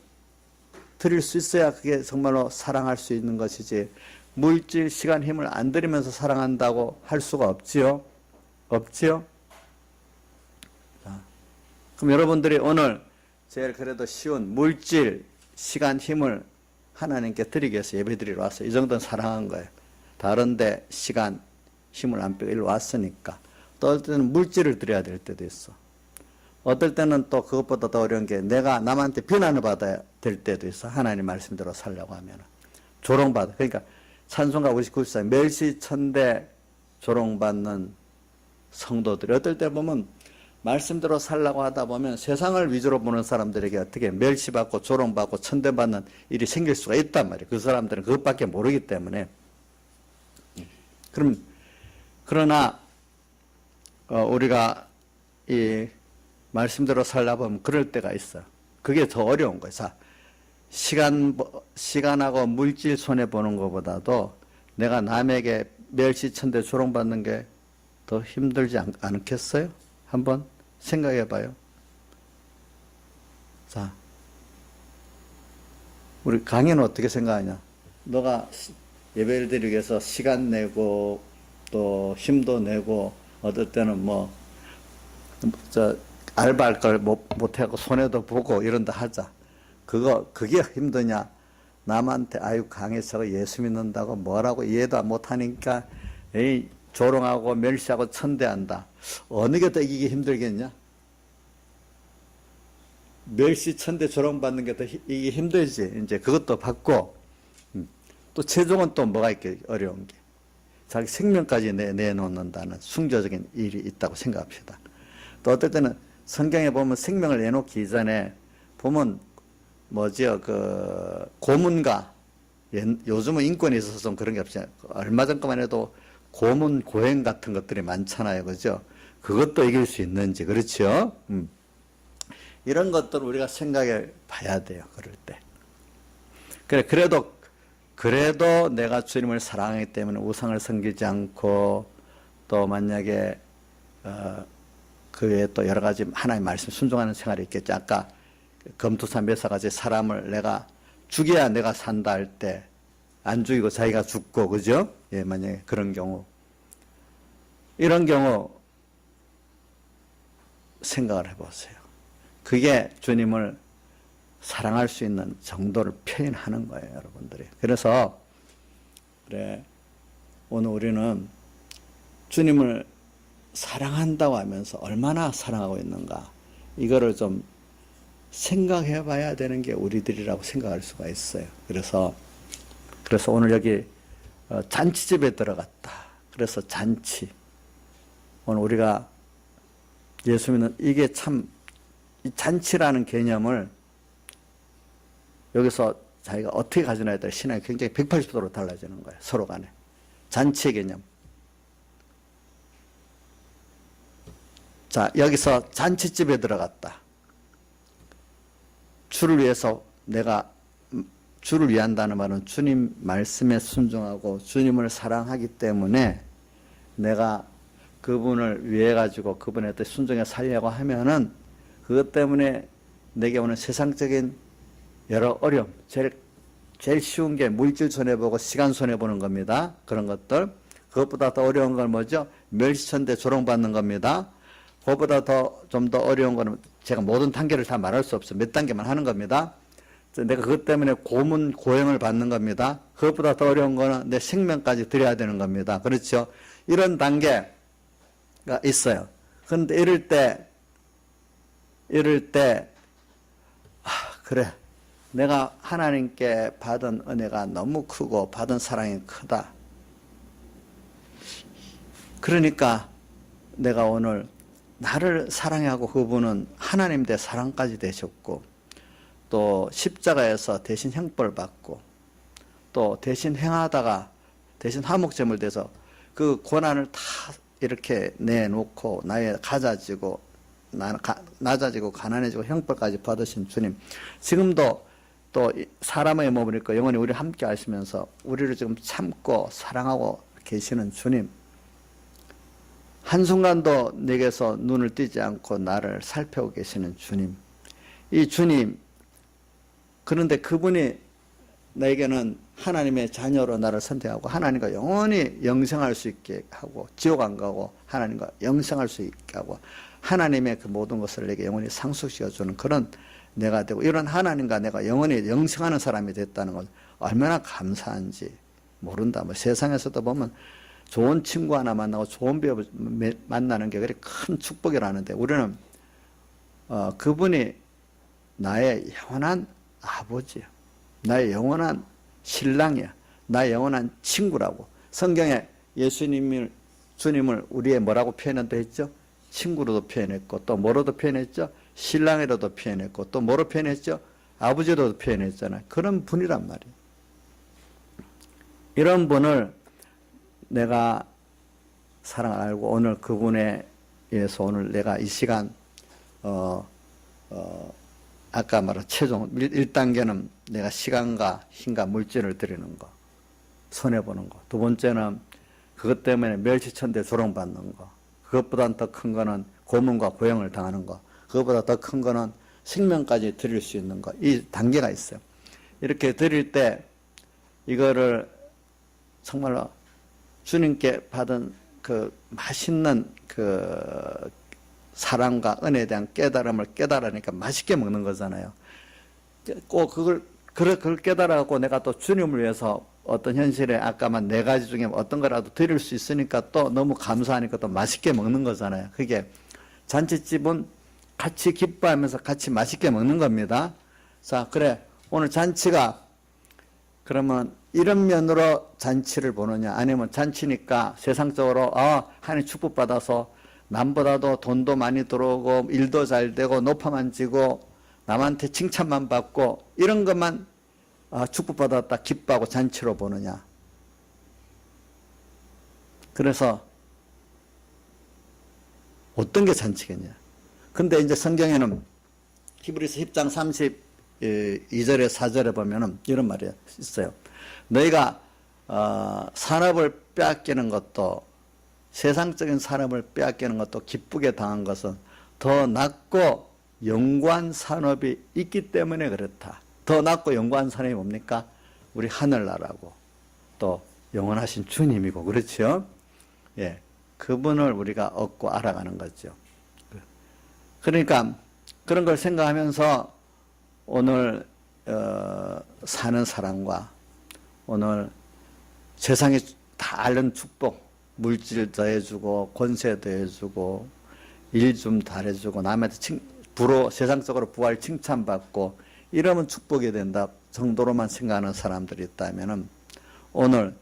드릴 수 있어야 그게 정말로 사랑할 수 있는 것이지 물질, 시간, 힘을 안 들이면서 사랑한다고 할 수가 없지요. 없지요? 자, 그럼 여러분들이 오늘 제일 그래도 쉬운 물질, 시간, 힘을 하나님께 드리기 위해서 예배드리러 왔어요. 이 정도는 사랑한 거예요. 다른데 시간, 힘을 안 빼고 일로 왔으니까. 또 어떨 때는 물질을 드려야 될 때도 있어. 어떨 때는 또 그것보다 더 어려운 게 내가 남한테 비난을 받아야 될 때도 있어. 하나님 말씀대로 살려고 하면. 조롱받아. 그러니까 찬송가 59장 멸시천대 조롱받는 성도들이 어떨 때 보면 말씀대로 살려고 하다 보면 세상을 위주로 보는 사람들에게 어떻게 멸시받고 조롱받고 천대받는 일이 생길 수가 있단 말이에요. 그 사람들은 그것밖에 모르기 때문에. 그럼 그러나 우리가 이 말씀대로 살다 보면 그럴 때가 있어. 그게 더 어려운 거야. 자, 시간하고 물질 손해 보는 것보다도 내가 남에게 멸시천대 조롱받는 게 더 힘들지 않겠어요? 한번 생각해 봐요. 자, 우리 강의는 어떻게 생각하냐? 너가 예배를 드리기 위해서 시간 내고 또 힘도 내고 어떨 때는 알바할 걸 못하고 손해도 보고 이런다 하자. 그게 힘드냐? 남한테 아유 강해서 예수 믿는다고 뭐라고 이해도 못하니까 에이 조롱하고 멸시하고 천대한다. 어느 게 더 이기기 힘들겠냐? 멸시 천대 조롱받는 게 더 이기기 힘들지. 이제 그것도 받고 또 최종은 또 뭐가 있게 어려운 게 자기 생명까지 내놓는다는 숭조적인 일이 있다고 생각합시다. 또 어떨 때는 성경에 보면 생명을 내놓기 이전에 보면 고문가, 요즘은 인권이 있어서 좀 그런 게 없잖아요. 얼마 전까만 해도 고문, 고행 같은 것들이 많잖아요. 그죠? 그것도 이길 수 있는지, 그렇죠? 이런 것들을 우리가 생각해 봐야 돼요. 그럴 때. 그래도 내가 주님을 사랑하기 때문에 우상을 섬기지 않고 또 만약에, 그 외에 또 여러 가지 하나님의 말씀 순종하는 생활이 있겠죠. 아까 검투사 묘사같이 사람을 내가 죽여야 내가 산다 할 때 안 죽이고 자기가 죽고, 그죠? 예, 만약에 그런 경우. 이런 경우 생각을 해보세요. 그게 주님을 사랑할 수 있는 정도를 표현하는 거예요, 여러분들이. 그래서, 그래, 오늘 우리는 주님을 사랑한다고 하면서 얼마나 사랑하고 있는가, 이거를 좀 생각해 봐야 되는 게 우리들이라고 생각할 수가 있어요. 그래서 오늘 여기 잔치집에 들어갔다. 그래서 잔치. 오늘 우리가 예수 믿는 이게 참, 이 잔치라는 개념을 여기서 자기가 어떻게 가져놔야 될 신앙이 굉장히 180도로 달라지는 거예요. 서로 간에. 잔치의 개념. 자, 여기서 잔치집에 들어갔다. 주를 위해서 주를 위한다는 말은 주님 말씀에 순종하고 주님을 사랑하기 때문에 내가 그분을 위해 가지고 그분의 뜻 순종해 살려고 하면은 그것 때문에 내게 오는 세상적인 여러 어려움, 제일 쉬운 게 물질 손해보고 시간 손해보는 겁니다. 그런 것들. 그것보다 더 어려운 건 뭐죠? 멸시천대 조롱받는 겁니다. 그것보다 좀 더 어려운 거는 제가 모든 단계를 다 말할 수 없어요. 몇 단계만 하는 겁니다. 내가 그것 때문에 고문, 고형을 받는 겁니다. 그것보다 더 어려운 거는 내 생명까지 드려야 되는 겁니다. 그렇죠? 이런 단계가 있어요. 그런데 이럴 때, 그래. 내가 하나님께 받은 은혜가 너무 크고 받은 사랑이 크다. 그러니까 내가 오늘 나를 사랑하고 그분은 하나님 대 사랑까지 되셨고 또 십자가에서 대신 형벌 받고 또 대신 행하다가 대신 화목제물 돼서 그 고난을 다 이렇게 내놓고 나의 낮아지고 가난해지고 형벌까지 받으신 주님, 지금도 또 사람의 몸을 입고 영원히 우리 함께 하시면서 우리를 지금 참고 사랑하고 계시는 주님, 한순간도 내게서 눈을 띄지 않고 나를 살펴보고 계시는 주님, 이 주님, 그런데 그분이 나에게는 하나님의 자녀로 나를 선택하고 하나님과 영원히 영생할 수 있게 하고 지옥 안 가고 하나님과 영생할 수 있게 하고 하나님의 그 모든 것을 내게 영원히 상속시켜주는 그런 내가 되고, 이런 하나님과 내가 영원히 영생하는 사람이 됐다는 건 얼마나 감사한지 모른다. 세상에서도 보면 좋은 친구 하나 만나고 좋은 배우 만나는 게 그렇게 큰 축복이라는데 우리는 그분이 나의 영원한 아버지야, 나의 영원한 신랑이야, 나의 영원한 친구라고. 성경에 주님을 우리의 뭐라고 표현한다 했죠? 친구로도 표현했고 또 뭐로도 표현했죠? 신랑이로도 표현했고 또 뭐로 표현했죠? 아버지로도 표현했잖아요. 그런 분이란 말이에요. 이런 분을 내가 사랑을 알고 오늘 그분에 의해서 오늘 내가 이 시간 아까 말한 최종 1단계는 내가 시간과 힘과 물질을 드리는 거, 손해보는 거. 두 번째는 그것 때문에 멸시천대 조롱받는 거. 그것보다 더 큰 거는 고문과 고형을 당하는 거. 그것보다 더 큰 거는 생명까지 드릴 수 있는 거. 이 단계가 있어요. 이렇게 드릴 때 이거를 정말로 주님께 받은 그 맛있는 그 사랑과 은혜에 대한 깨달음을 깨달으니까 맛있게 먹는 거잖아요. 꼭 그걸 깨달아갖고 내가 또 주님을 위해서 어떤 현실에 아까만 4가지 중에 어떤 거라도 드릴 수 있으니까 또 너무 감사하니까 또 맛있게 먹는 거잖아요. 그게 잔치집은 같이 기뻐하면서 같이 맛있게 먹는 겁니다. 자, 그래. 오늘 잔치가 그러면 이런 면으로 잔치를 보느냐, 아니면 잔치니까 세상적으로 하나님 축복받아서 남보다도 돈도 많이 들어오고 일도 잘 되고 높아만 지고 남한테 칭찬만 받고 이런 것만 축복받았다 기뻐하고 잔치로 보느냐. 그래서 어떤 게 잔치겠냐. 근데 이제 성경에는 히브리서 10장 32절에 4절에 보면은 이런 말이 있어요. 너희가 산업을 빼앗기는 것도, 세상적인 산업을 빼앗기는 것도 기쁘게 당한 것은 더 낫고 영구한 산업이 있기 때문에 그렇다. 더 낫고 영구한 산업이 뭡니까? 우리 하늘나라고 또 영원하신 주님이고, 그렇죠? 예, 그분을 우리가 얻고 알아가는 거죠. 그러니까 그런 걸 생각하면서 오늘 사는 사람과 오늘 세상에 다 알는 축복, 물질 더해주고 권세 더해주고 일 좀 잘해주고 남한테 세상적으로 부활 칭찬받고 이러면 축복이 된다 정도로만 생각하는 사람들이 있다면은 오늘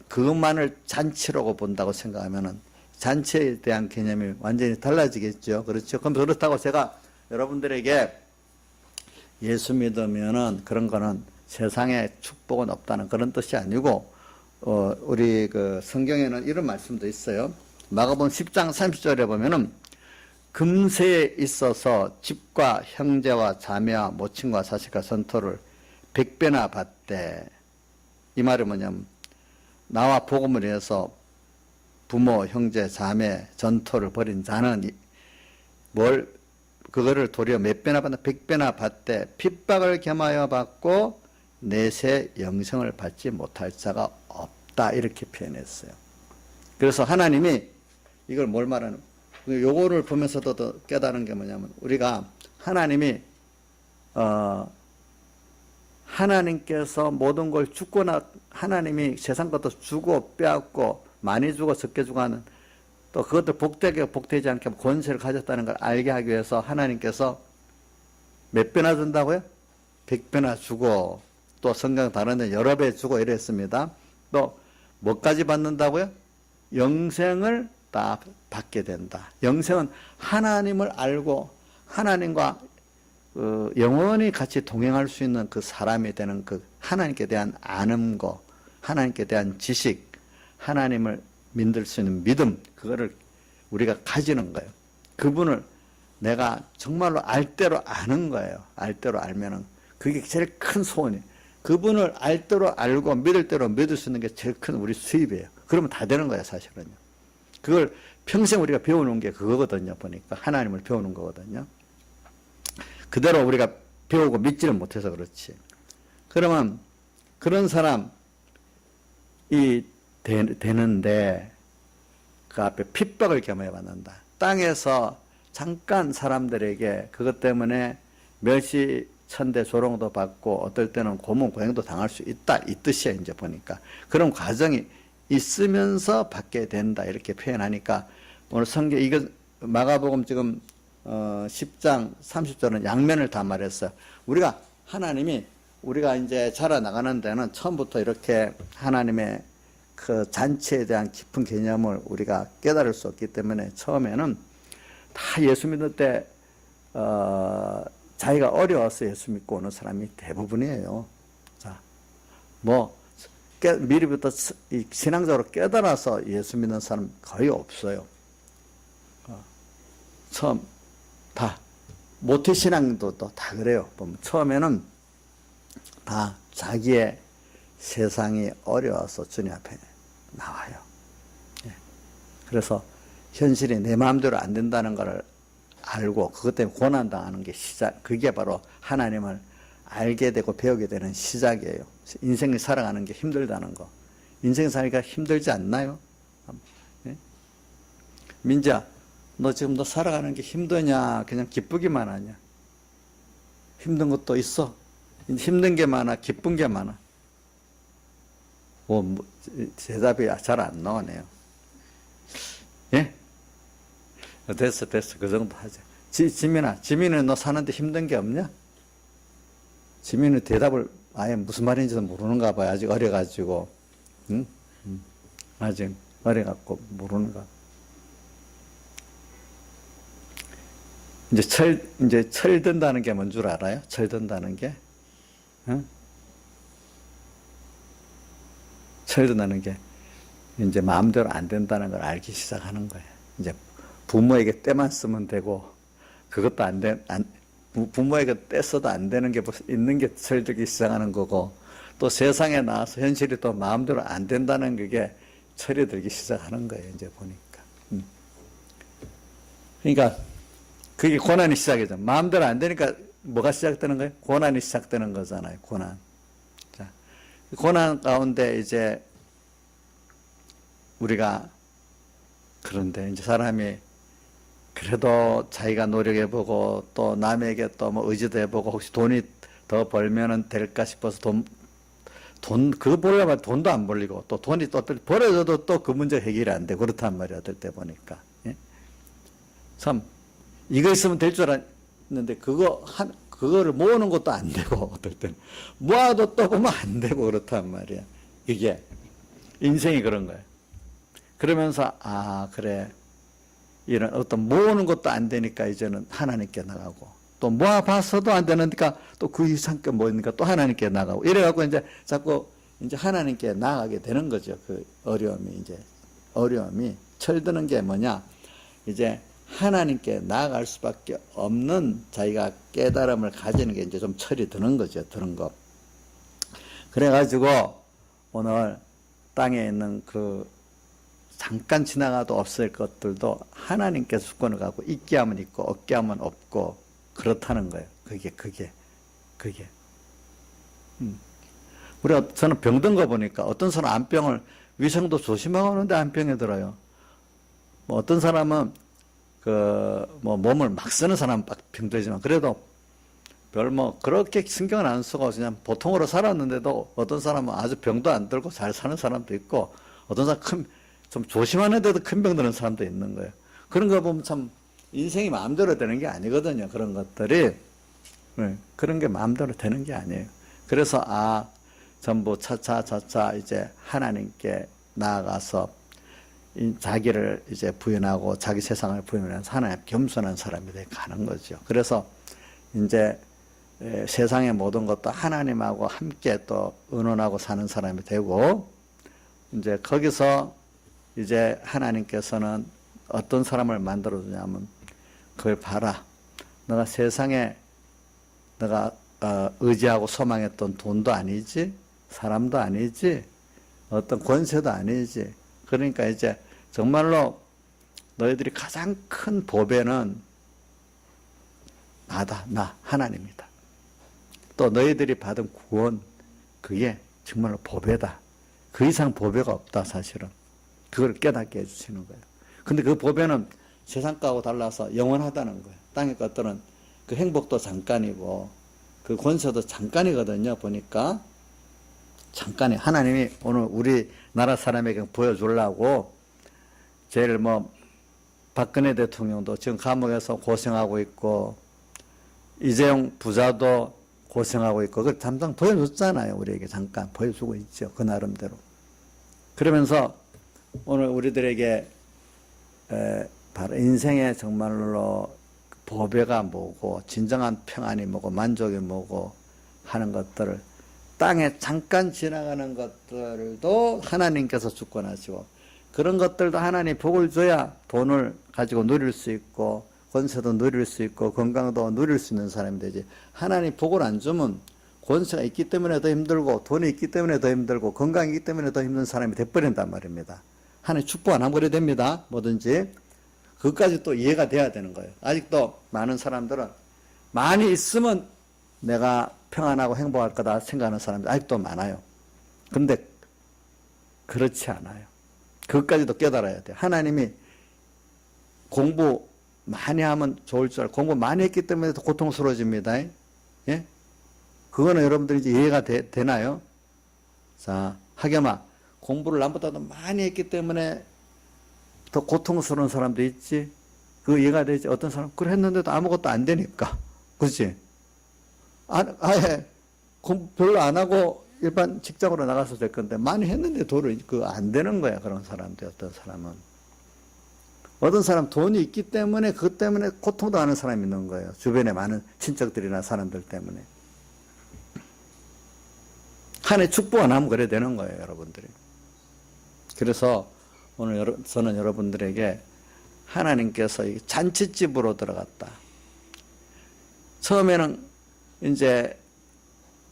그것만을 잔치라고 본다고 생각하면은 잔치에 대한 개념이 완전히 달라지겠죠. 그렇죠? 그럼 그렇다고 제가 여러분들에게 예수 믿으면은 그런 거는 세상에 축복은 없다는 그런 뜻이 아니고, 우리 그 성경에는 이런 말씀도 있어요. 마가복음 10장 30절에 보면은 금세에 있어서 집과 형제와 자매와 모친과 자식과 전토를 100배나 받되, 이 말이 뭐냐면 나와 복음을 위해서 부모, 형제, 자매, 전토를 벌인 자는 그거를 도리어 몇 배나 받나? 100배나 받되 핍박을 겸하여 받고 내세 영생을 받지 못할 자가 없다. 이렇게 표현했어요. 그래서 하나님이 이걸 뭘 말하는, 요거를 보면서도 더 깨달은 게 뭐냐면 우리가 하나님이 하나님께서 모든 걸 하나님이 세상 것도 주고 빼앗고 많이 주고 적게 주고 하는, 또 그것도 복되게 복되지 않게 권세를 가졌다는 걸 알게 하기 위해서 하나님께서 몇 배나 준다고요? 100배나 주고, 또 성경 다른 데 여러 배 주고 이랬습니다. 또 뭐까지 받는다고요? 영생을 다 받게 된다. 영생은 하나님을 알고 하나님과 영원히 같이 동행할 수 있는 그 사람이 되는 그 하나님께 대한 아는거, 하나님께 대한 지식, 하나님을 믿을 수 있는 믿음, 그거를 우리가 가지는 거예요. 그분을 내가 정말로 알대로 아는 거예요. 알대로 알면은 그게 제일 큰 소원이에요. 그분을 알대로 알고 믿을 대로 믿을 수 있는 게 제일 큰 우리 수입이에요. 그러면 다 되는 거예요, 사실은요. 그걸 평생 우리가 배우는 게 그거거든요. 보니까 하나님을 배우는 거거든요. 그대로 우리가 배우고 믿지를 못해서 그렇지. 그러면 그런 사람이 되는데 그 앞에 핍박을 겸해 받는다. 땅에서 잠깐 사람들에게 그것 때문에 멸시 천대 조롱도 받고 어떨 때는 고문 고행도 당할 수 있다, 이 뜻이야. 이제 보니까 그런 과정이 있으면서 받게 된다, 이렇게 표현하니까 오늘 성경 이거 마가복음 지금 10장 30절은 양면을 다 말했어요. 우리가 하나님이 우리가 이제 자라나가는 데는 처음부터 이렇게 하나님의 그 잔치에 대한 깊은 개념을 우리가 깨달을 수 없기 때문에 처음에는 다 예수 믿을 때 자기가 어려워서 예수 믿고 오는 사람이 대부분이에요. 자, 뭐 미리부터 신앙적으로 깨달아서 예수 믿는 사람 거의 없어요. 처음 다 모태신앙도 다 그래요. 보면 처음에는 다 자기의 세상이 어려워서 주님 앞에 나와요. 그래서 현실이 내 마음대로 안 된다는 걸 알고 그것 때문에 고난당하는 게 시작, 그게 바로 하나님을 알게 되고 배우게 되는 시작이에요. 인생을 살아가는 게 힘들다는 거. 인생 살기가 힘들지 않나요? 민지야, 너 지금 너 살아가는 게 힘드냐? 그냥 기쁘기만 하냐? 힘든 것도 있어. 힘든 게 많아, 기쁜 게 많아. 대답이 잘 안 나오네요. 예? 됐어. 그 정도 하자. 지민은 너 사는데 힘든 게 없냐? 지민은 대답을 아예 무슨 말인지도 모르는가 봐요. 아직 어려가지고. 응? 아직 어려갖고 모르는가. 이제 철든다는 게 뭔 줄 알아요? 철든다는 게? 응? 철든다는 게 이제 마음대로 안 된다는 걸 알기 시작하는 거예요. 이제 부모에게 때만 쓰면 되고, 그것도 부모에게 때 써도 안 되는 게 있는 게 철들기 시작하는 거고, 또 세상에 나와서 현실이 또 마음대로 안 된다는 그게 철이 들기 시작하는 거예요. 이제 보니까. 그러니까 그게 고난이 시작이죠. 마음대로 안 되니까 뭐가 시작되는 거예요? 고난이 시작되는 거잖아요. 고난. 자, 고난 가운데 이제 우리가, 그런데 이제 사람이 그래도 자기가 노력해보고 또 남에게 또 뭐 의지도 해보고 혹시 돈이 더 벌면은 될까 싶어서 그거 보려면 돈도 안 벌리고 또 돈이 또 벌어져도 또 그 문제 해결이 안 돼. 그렇단 말이야. 어떨 때 보니까. 예? 참, 이거 있으면 될 줄 알았는데 그거를 모으는 것도 안 되고 어떨 때는 모아도 또 보면 안 되고 그렇단 말이야. 이게 인생이 그런 거예요. 그러면서 그래. 이런 어떤 모으는 것도 안 되니까 이제는 하나님께 나가고 또 모아봤어도 안 되니까 또 그 이상께 모이니까 또 하나님께 나가고 이래갖고 이제 자꾸 이제 하나님께 나가게 되는 거죠. 그 어려움이 철드는 게 뭐냐? 이제 하나님께 나아갈 수밖에 없는 자기가 깨달음을 가지는 게 이제 좀 철이 드는 거죠. 드는 거. 그래가지고 오늘 땅에 있는 잠깐 지나가도 없을 것들도 하나님께서 주권을 갖고 있게 하면 있고 없게 하면 없고 그렇다는 거예요. 그게. 저는 병든 거 보니까 어떤 사람 암병을 위생도 조심하고 하는데 암병에 들어요. 뭐 어떤 사람은 몸을 막 쓰는 사람은 병들지만 그래도 그렇게 신경을 안 쓰고 그냥 보통으로 살았는데도 어떤 사람은 아주 병도 안 들고 잘 사는 사람도 있고 어떤 사람 좀 조심하는데도 큰 병 드는 사람도 있는 거예요. 그런 거 보면 참 인생이 마음대로 되는 게 아니거든요. 그런 것들이. 그런 게 마음대로 되는 게 아니에요. 그래서 전부 차차 이제 하나님께 나아가서 자기를 이제 부인하고 자기 세상을 부인하면서 하나님 겸손한 사람이 돼 가는 거죠. 그래서 이제 세상의 모든 것도 하나님하고 함께 또 의논하고 사는 사람이 되고 이제 거기서 이제 하나님께서는 어떤 사람을 만들어 주냐면 그걸 봐라. 너가 세상에 너가 의지하고 소망했던 돈도 아니지, 사람도 아니지, 어떤 권세도 아니지. 그러니까 이제 정말로 너희들이 가장 큰 보배는 나 하나님이다. 또 너희들이 받은 구원, 그게 정말로 보배다. 그 이상 보배가 없다, 사실은. 그걸 깨닫게 해주시는 거예요. 근데 그 보배는 세상 거하고 달라서 영원하다는 거예요. 땅의 것들은 그 행복도 잠깐이고, 그 권세도 잠깐이거든요, 보니까. 잠깐이. 하나님이 오늘 우리나라 사람에게 보여주려고, 제일 박근혜 대통령도 지금 감옥에서 고생하고 있고, 이재용 부자도 고생하고 있고, 그걸 잠깐 보여줬잖아요. 우리에게 잠깐 보여주고 있죠. 그 나름대로. 그러면서 오늘 우리들에게 바로 인생의 정말로 보배가 뭐고 진정한 평안이 뭐고 만족이 뭐고 하는 것들을 땅에 잠깐 지나가는 것들도 하나님께서 주권하시고 그런 것들도 하나님 복을 줘야 돈을 가지고 누릴 수 있고 권세도 누릴 수 있고 건강도 누릴 수 있는 사람이 되지. 하나님 복을 안 주면 권세가 있기 때문에 더 힘들고 돈이 있기 때문에 더 힘들고 건강이 있기 때문에 더 힘든 사람이 돼버린단 말입니다. 하나님 축복 안 하면 그래 됩니다. 뭐든지. 그것까지 또 이해가 돼야 되는 거예요. 아직도 많은 사람들은 많이 있으면 내가 평안하고 행복할 거다 생각하는 사람들 아직도 많아요. 근데 그렇지 않아요. 그것까지도 깨달아야 돼요. 하나님이 공부 많이 하면 좋을 줄 알고 공부 많이 했기 때문에 더 고통스러워집니다. 예? 그거는 여러분들이 이제 이해가 되나요? 자, 학염아, 공부를 남보다도 많이 했기 때문에 더 고통스러운 사람도 있지? 그거 이해가 되지? 어떤 사람, 그걸 했는데도 아무것도 안 되니까. 그렇지? 아예 공부 별로 안 하고 일반 직장으로 나가서 될 건데, 많이 했는데 돈을, 그거 안 되는 거야. 그런 사람들, 어떤 사람은. 어떤 사람 돈이 있기 때문에, 그것 때문에 고통도 하는 사람이 있는 거예요. 주변에 많은 친척들이나 사람들 때문에. 하나의 축복 안 하면 그래 되는 거예요, 여러분들이. 그래서 오늘 저는 여러분들에게 하나님께서 잔치집으로 들어갔다. 처음에는 이제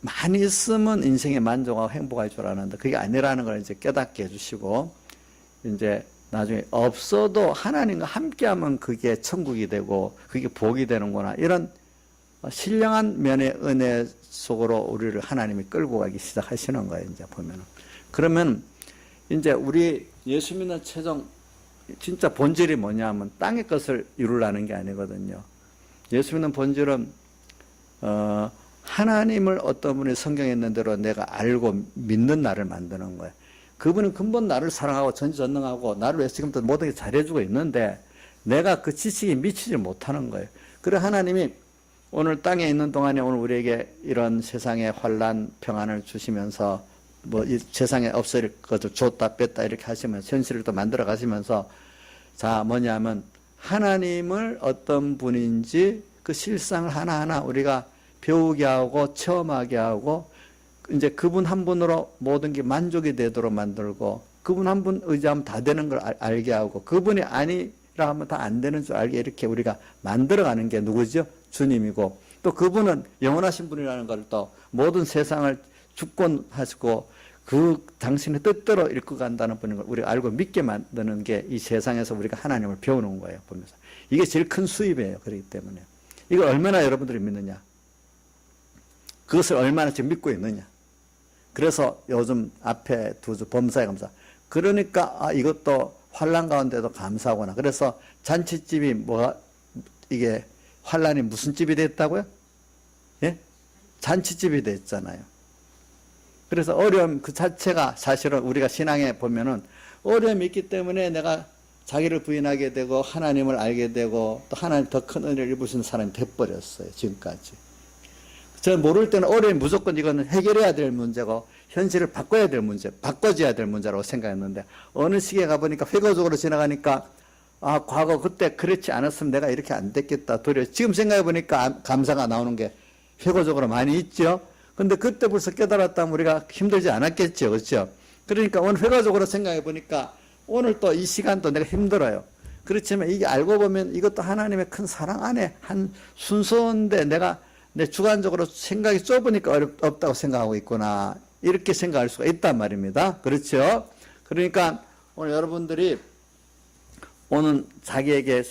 많이 있으면 인생에 만족하고 행복할 줄 알았는데 그게 아니라는 걸 이제 깨닫게 해주시고, 이제 나중에 없어도 하나님과 함께하면 그게 천국이 되고 그게 복이 되는구나, 이런 신령한 면의 은혜 속으로 우리를 하나님이 끌고 가기 시작하시는 거예요. 이제 보면은. 그러면 이제 우리 예수 믿는 최종 진짜 본질이 뭐냐면 땅의 것을 이루려는 게 아니거든요. 예수 믿는 본질은 하나님을 어떤 분이 성경에 있는 대로 내가 알고 믿는 나를 만드는 거예요. 그분은 근본 나를 사랑하고 전지전능하고 나를 위해서 지금부터 모든 게 잘해주고 있는데 내가 그 지식에 미치지 못하는 거예요. 그래 하나님이 오늘 땅에 있는 동안에 오늘 우리에게 이런 세상의 환난 평안을 주시면서 뭐 이 세상에 없을 것을 줬다 뺐다 이렇게 하시면서 현실을 또 만들어 가시면서, 자 뭐냐면 하나님을 어떤 분인지 그 실상을 하나하나 우리가 배우게 하고 체험하게 하고, 이제 그분 한 분으로 모든 게 만족이 되도록 만들고, 그분 한 분 의지하면 다 되는 걸 알게 하고, 그분이 아니라 하면 다 안 되는 줄 알게 이렇게 우리가 만들어가는 게 누구죠? 주님이고, 또 그분은 영원하신 분이라는 걸 또 모든 세상을 주권하시고 그 당신의 뜻대로 읽고 간다는 분인 걸 우리가 알고 믿게 만드는 게 이 세상에서 우리가 하나님을 배우는 거예요. 보면서 이게 제일 큰 수입이에요. 그렇기 때문에 이걸 얼마나 여러분들이 믿느냐, 그것을 얼마나 지금 믿고 있느냐. 그래서 요즘 앞에 두 주 범사에 감사, 그러니까 이것도 환난 가운데도 감사하구나. 그래서 잔치집이 뭐가 이게 환난이 무슨 집이 됐다고요? 예? 잔치집이 됐잖아요. 그래서 어려움 그 자체가 사실은 우리가 신앙에 보면은 어려움이 있기 때문에 내가 자기를 부인하게 되고 하나님을 알게 되고 또 하나님 더 큰 은혜를 입으시는 사람이 돼버렸어요. 지금까지. 저는 모를 때는 어려움이 무조건 이거는 해결해야 될 문제고 현실을 바꿔야 될 문제, 바꿔줘야 될 문제라고 생각했는데 어느 시기에 가보니까 회고적으로 지나가니까 과거 그때 그렇지 않았으면 내가 이렇게 안 됐겠다. 도리어 지금 생각해보니까 감사가 나오는 게 회고적으로 많이 있죠. 근데 그때 벌써 깨달았다면 우리가 힘들지 않았겠죠. 그렇죠? 그러니까 오늘 회고적으로 생각해보니까 오늘 또 이 시간도 내가 힘들어요. 그렇지만 이게 알고 보면 이것도 하나님의 큰 사랑 안에 한 순서인데 내가 내 주관적으로 생각이 좁으니까 없다고 생각하고 있구나. 이렇게 생각할 수가 있단 말입니다. 그렇죠? 그러니까 오늘 여러분들이 오는 자기에게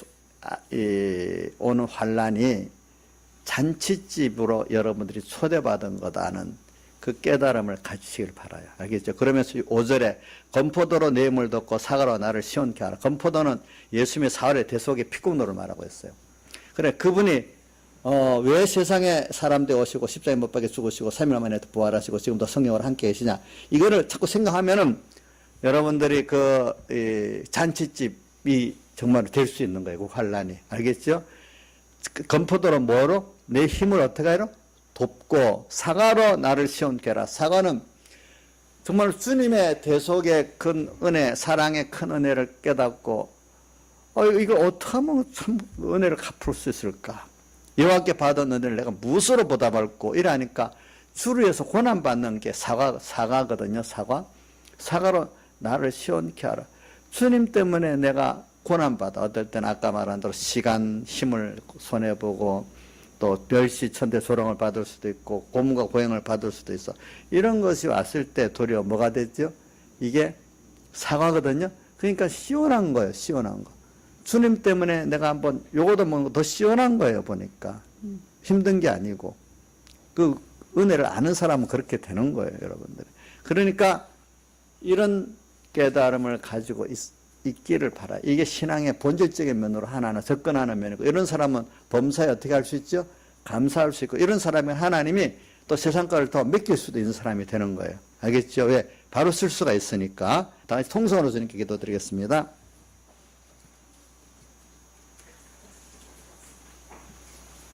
오는 환난이 잔치집으로 여러분들이 초대받은 거다는 그 깨달음을 가지시길 바라요. 알겠죠? 그러면서 5절에 건포도로 내 힘을 덮고 사과로 나를 시원케 하라. 건포도는 예수님의 사흘의 대속의 피국노를 말하고 있어요. 그래, 그분이 왜 세상에 사람들 오시고 십자가에 못 박혀 죽으시고 3일 만에 부활하시고 지금도 성령으로 함께 계시냐, 이거를 자꾸 생각하면은 여러분들이 잔치집이 정말 될 수 있는 거예요. 그 환란이. 알겠죠? 건포도로 뭐로? 내 힘을 어떻게 하러? 돕고 사과로 나를 시원케 하라. 사과는 정말 주님의 대속의 큰 은혜, 사랑의 큰 은혜를 깨닫고 이거 어떻게 하면 참 은혜를 갚을 수 있을까? 여호와께 받은 은혜를 내가 무엇으로 보답할고 이러니까 주류에서 고난받는 게 사과거든요. 사과로 나를 시원케 하라. 주님 때문에 내가 고난받아. 어떨 때는 아까 말한 대로 시간, 힘을 손해보고 또 멸시, 천대, 조롱을 받을 수도 있고 고문과 고행을 받을 수도 있어. 이런 것이 왔을 때 도리어 뭐가 됐죠? 이게 사과거든요. 그러니까 시원한 거예요. 시원한 거. 주님 때문에 내가 한번 요거도 뭔가 더 시원한 거예요. 보니까 힘든 게 아니고 그 은혜를 아는 사람은 그렇게 되는 거예요. 여러분들. 그러니까 이런 깨달음을 가지고 있기를 바라. 이게 신앙의 본질적인 면으로 하나하나 접근하는 면이고, 이런 사람은 범사에 어떻게 할 수 있죠? 감사할 수 있고, 이런 사람이 하나님이 또 세상 것을 더 맡길 수도 있는 사람이 되는 거예요. 알겠죠? 왜? 바로 쓸 수가 있으니까. 다시 통성으로 주님께 기도드리겠습니다.